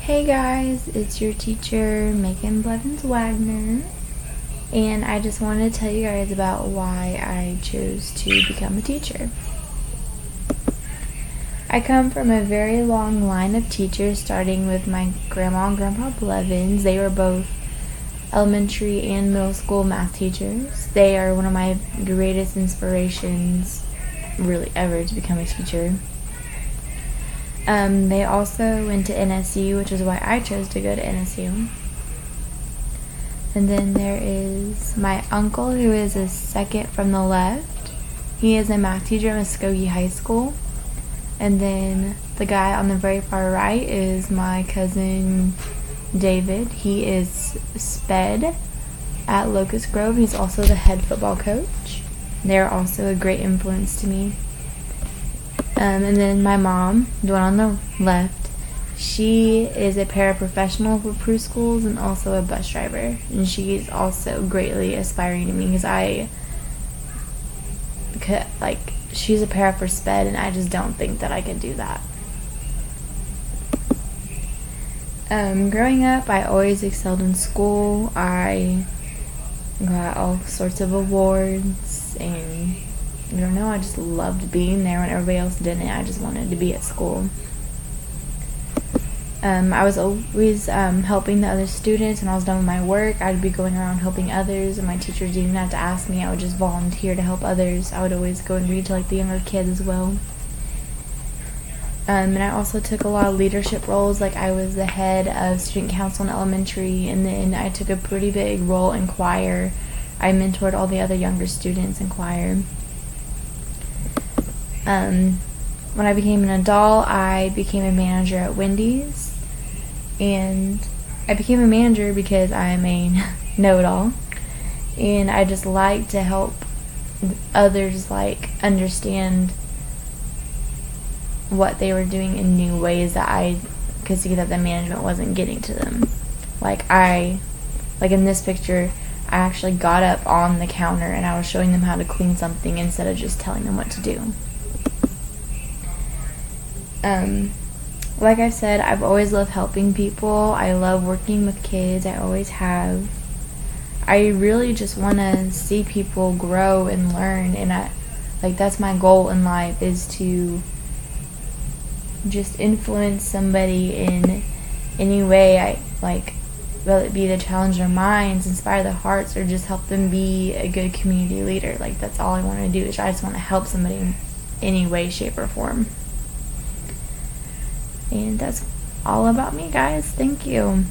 Hey guys, it's your teacher, Megan Blevins-Wagner, and I just wanted to tell you guys about why I chose to become a teacher. I come from a very long line of teachers, starting with my grandma and grandpa Blevins. They were both elementary and middle school math teachers. They are one of my greatest inspirations, really, ever to become a teacher. They also went to NSU, which is why I chose to go to NSU. And then there is my uncle, who is a second from the left. He is a math teacher at Muskogee High School. And then the guy on the very far right is my cousin David. He is sped at Locust Grove. He's also the head football coach. They're also a great influence to me. And then my mom, the one on the left, she is a paraprofessional for Prue Schools and also a bus driver. And she's also greatly aspiring to me because she's a para for SPED, and I just don't think that I can do that. Growing up, I always excelled in school. I got all sorts of awards, and I don't know, I just loved being there when everybody else didn't. I just wanted to be at school. I was always helping the other students. When I was done with my work, I'd be going around helping others, and my teachers didn't even have to ask me. I would just volunteer to help others. I would always go and read to the younger kids as well. And I also took a lot of leadership roles. I was the head of student council in elementary, and then I took a pretty big role in choir. I mentored all the other younger students in choir. When I became an adult, I became a manager at Wendy's, and I became a manager because I'm a know-it-all, and I just like to help others understand what they were doing in new ways that I could see that the management wasn't getting to them. In this picture, I actually got up on the counter and I was showing them how to clean something instead of just telling them what to do. Like I said, I've always loved helping people. I love working with kids. I always have. I really just want to see people grow and learn, and that's my goal in life, is to just influence somebody in any way. Whether it be to challenge their minds, inspire their hearts, or just help them be a good community leader. That's all I want to do, is I just want to help somebody in any way, shape, or form. And that's all about me, guys. Thank you.